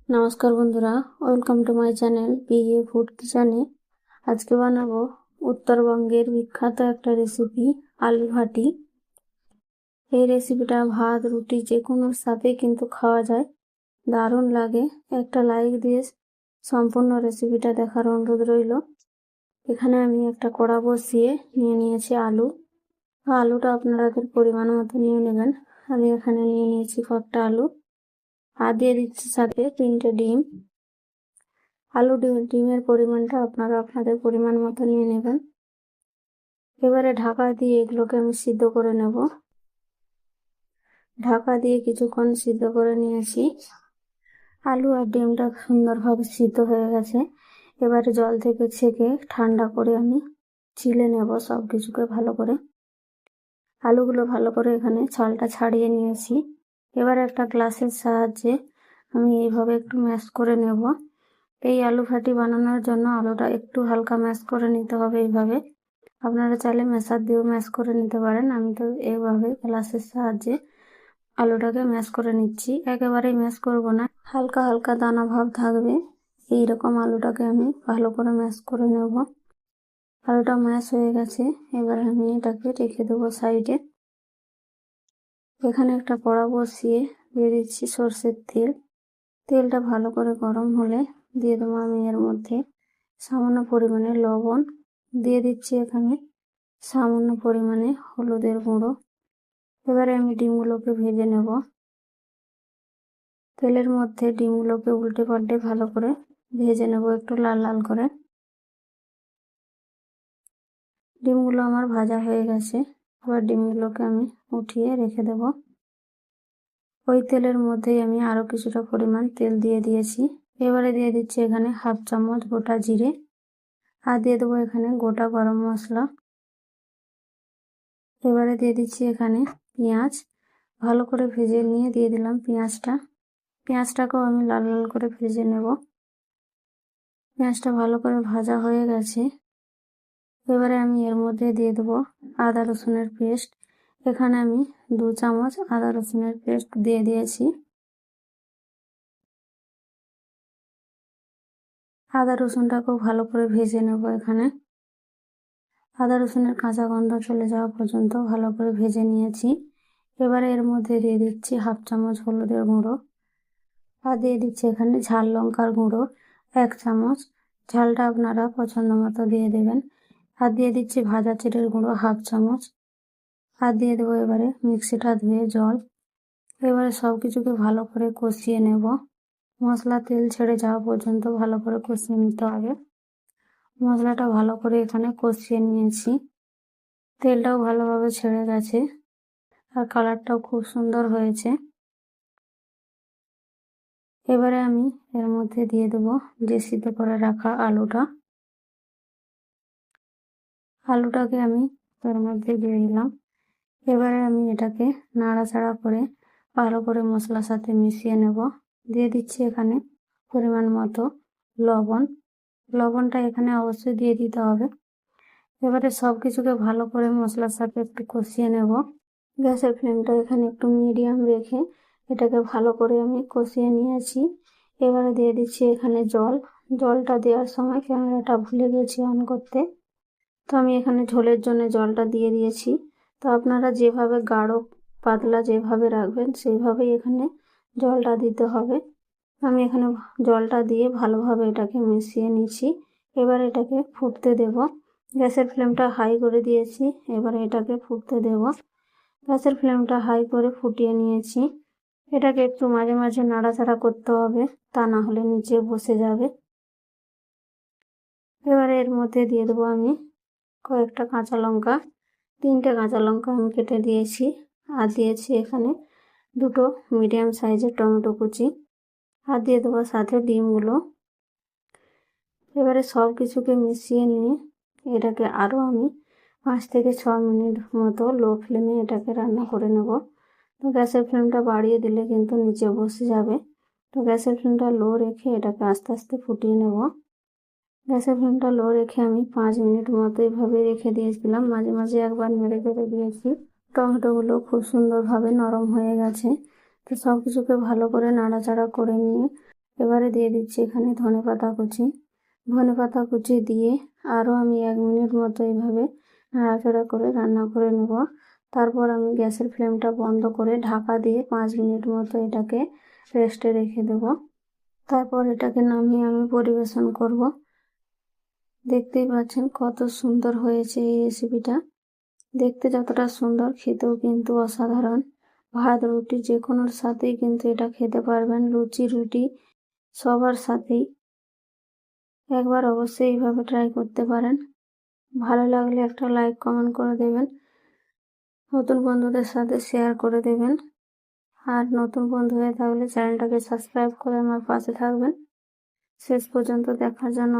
নমস্কার বন্ধুরা, welcome to my channel PA food কিচেনে। আজকে বানাবো উত্তরবঙ্গের বিখ্যাত একটা রেসিপি, আলু ঘাটি। এই রেসিপিটা ভাত রুটি যে কোনোর সাথে কিন্তু খাওয়া যায়, দারুণ লাগে। একটা লাইক দিয়ে সম্পূর্ণ রেসিপিটা দেখার অনুরোধ রইল। এখানে আমি একটা কড়া বসিয়ে নিয়ে নিয়েছি আলু। আলুটা আপনাদের পরিমাণ মতো নিয়ে নেবেন। আমি এখানে নিয়ে নিয়েছি কয়েকটা আলু, আর দিয়ে দিচ্ছি সাথে 3টে ডিম। ডিমের পরিমাণটা আপনারা আপনাদের পরিমাণ মতো নিয়ে নেবেন। এবারে ঢাকা দিয়ে এগুলোকে আমি সিদ্ধ করে নেব। ঢাকা দিয়ে কিছুক্ষণ সিদ্ধ করে নিয়েছি। আলু আর ডিমটা সুন্দরভাবে সিদ্ধ হয়ে গেছে। এবারে জল থেকে ছেঁকে ঠান্ডা করে আমি চিলে নেব সব কিছুকে ভালো করে। আলুগুলো ভালো করে এখানে ছালটা ছাড়িয়ে নিয়েছি। এবারে একটা গ্লাসের সাহায্যে আমি এইভাবে একটু ম্যাশ করে নেব। এই আলু ঘাটি বানানোর জন্য আলুটা একটু হালকা ম্যাশ করে নিতে হবে। এইভাবে আপনারা চাইলে ম্যাশার দিয়েও ম্যাশ করে নিতে পারেন। আমি তো এইভাবে গ্লাসের সাহায্যে আলুটাকে ম্যাশ করে নিচ্ছি। একেবারেই ম্যাশ করব না, হালকা হালকা দানা ভাব থাকবে। এইরকম আলুটাকে আমি ভালো করে ম্যাশ করে নেব। আলুটা ম্যাশ হয়ে গেছে, এবারে আমি এটাকে রেখে দেবো সাইডে। এখানে একটা কড়া বসিয়ে দিয়ে দিচ্ছি সর্ষের তেল। তেলটা ভালো করে গরম হলে দিয়ে দেবো আমি এর মধ্যে সামান্য পরিমাণে লবণ, দিয়ে দিচ্ছি এখানে সামান্য পরিমাণে হলুদের গুঁড়ো। এবারে আমি ডিমগুলোকে ভেজে নেব। তেলের মধ্যে ডিমগুলোকে উল্টে পাল্টে ভালো করে ভেজে নেব, একটু লাল লাল করে। ডিমগুলো আমার ভাজা হয়ে গেছে। এবার ডিমগুলোকে আমি উঠিয়ে রেখে দেব। ওই তেলের মধ্যেই আমি আরও কিছুটা পরিমাণ তেল দিয়ে দিয়েছি। এবারে দিয়ে দিচ্ছি এখানে 1/2 চামচ গোটা জিরে, আর দিয়ে দেবো এখানে গোটা গরম মশলা। এবারে দিয়ে দিচ্ছি এখানে পেঁয়াজ। ভালো করে ভেজে নিয়ে দিয়ে দিলাম পেঁয়াজটা। পেঁয়াজটাকেও আমি লাল লাল করে ভেজে নেব। পেঁয়াজটা ভালো করে ভাজা হয়ে গেছে। এবারে আমি এর মধ্যে দিয়ে দেবো আদা রসুনের পেস্ট। এখানে আমি 2 চামচ আদা রসুনের পেস্ট দিয়ে দিয়েছি। আদা রসুনটাকেও ভালো করে ভেজে নেব। এখানে আদা রসুনের কাঁচা গন্ধ চলে যাওয়া পর্যন্ত ভালো করে ভেজে নিয়েছি। এবারে এর মধ্যে দিয়ে দিচ্ছি 1/2 চামচ হলুদের গুঁড়ো, আর দিয়ে দিচ্ছি এখানে ঝাল লঙ্কার গুঁড়ো 1 চামচ। ঝালটা আপনারা পছন্দ মতো দিয়ে দেবেন। আর দিয়ে দিচ্ছি ভাজা জিরের গুঁড়ো 1/2 চামচ। আর দিয়ে দেবো এবারে মিক্সিটা ধুয়ে জল। এবারে সব কিছুকে ভালো করে কষিয়ে নেব। মশলা তেল ছেড়ে যাওয়া পর্যন্ত ভালো করে কষিয়ে নিতে হবে। মশলাটা ভালো করে এখানে কষিয়ে নিয়েছি। তেলটাও ভালোভাবে ছেড়ে গেছে, আর কালারটাও খুব সুন্দর হয়েছে। এবারে আমি এর মধ্যে দিয়ে দেবো যে সিদ্ধ করে রাখা আলুটাকে আমি এর মধ্যে দিয়ে দিলাম। এবারে আমি এটাকে নাড়াচাড়া করে ভালো করে মশলার সাথে মিশিয়ে নেব। দিয়ে দিচ্ছি এখানে পরিমাণ মতো লবণ। লবণটা এখানে অবশ্যই দিয়ে দিতে হবে। এবারে সব কিছুকে ভালো করে মশলার সাথে একটু কষিয়ে নেব। গ্যাসের ফ্লেমটা এখানে একটু মিডিয়াম রেখে এটাকে ভালো করে আমি কষিয়ে নিয়েছি। এবারে দিয়ে দিচ্ছি এখানে জল। জলটা দেওয়ার সময় ক্যামেরাটা ভুলে গেছি অন করতে, তো আমি এখানে ঝোলের জন্য জলটা দিয়ে দিয়েছি। তো আপনারা যেভাবে গাঢ় পাতলা যেভাবে রাখবেন সেইভাবেই এখানে জলটা দিতে হবে। আমি এখানে জলটা দিয়ে ভালোভাবে এটাকে মিশিয়ে নিচ্ছি। এবার এটাকে ফুটতে দেব। গ্যাসের ফ্লেমটা হাই করে দিয়েছি। এবারে এটাকে ফুটতে দেব। গ্যাসের ফ্লেমটা হাই করে ফুটিয়ে নিয়েছি। এটাকে একটু মাঝে মাঝে নাড়াচাড়া করতে হবে, তা না হলে নিচে বসে যাবে। এবারে এর মধ্যে দিয়ে দেবো আমি কয়েকটা কাঁচা লঙ্কা। 3টে কাঁচা লঙ্কা আমি কেটে দিয়েছি। আর দিয়েছি এখানে 2টো মিডিয়াম সাইজের টমেটো কুচি। আর দিয়ে দেবো সাথে ডিমগুলো। এবারে সব কিছুকে মিশিয়ে নিয়ে এটাকে আরও আমি 5 থেকে 6 মিনিট মতো লো ফ্লেমে এটাকে রান্না করে নেব। তো গ্যাসের ফ্লেমটা বাড়িয়ে দিলে কিন্তু নিচে বসে যাবে। তো গ্যাসের ফ্লেমটা লো রেখে এটাকে আস্তে আস্তে ফুটিয়ে নেব। গ্যাসের ফ্লেমটা লো রেখে আমি 5 মিনিট মতো এইভাবে রেখে দিয়েছিলাম। মাঝে মাঝে একবার নেড়ে চেড়ে দিয়েছি। টমেটোগুলো খুব সুন্দরভাবে নরম হয়ে গেছে। তো সব কিছুকে ভালো করে নাড়াচাড়া করে নিয়ে এবারে দিয়ে দিচ্ছি এখানে ধনেপাতা কুচি। ধনেপাতা কুচি দিয়ে আরও আমি 1 মিনিট মতো এইভাবে নাড়াচাড়া করে রান্না করে নেব। তারপর আমি গ্যাসের ফ্লেমটা বন্ধ করে ঢাকা দিয়ে 5 মিনিট মতো এটাকে রেস্টে রেখে দেব। তারপর এটাকে নামিয়ে আমি পরিবেশন করব। দেখতেই পাচ্ছেন কত সুন্দর হয়েছে এই রেসিপিটা। দেখতে যতটা সুন্দর, খেতেও কিন্তু অসাধারণ। ভাত রুটি যে কোনোর সাথেই কিন্তু এটা খেতে পারবেন, লুচি রুটি সবার সাথেই। একবার অবশ্যই এইভাবে ট্রাই করতে পারেন। ভালো লাগলে একটা লাইক কমেন্ট করে দেবেন, নতুন বন্ধুদের সাথে শেয়ার করে দেবেন। আর নতুন বন্ধু হয়ে থাকলে চ্যানেলটাকে সাবস্ক্রাইব করে আমার পাশে থাকবেন। শেষ পর্যন্ত দেখার জন্য